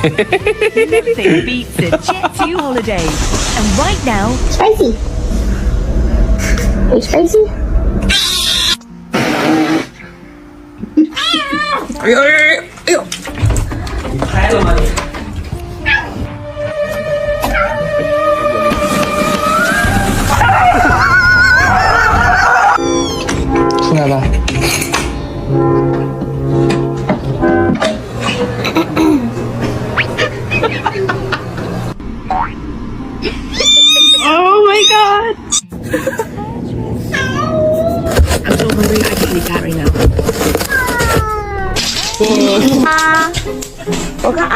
Nothing beats a Jet2 holiday. And right now, Spicy. Are you spicy? Kenapa? Oh my god! I'm so hungry, I can eat that right now. Huwag ka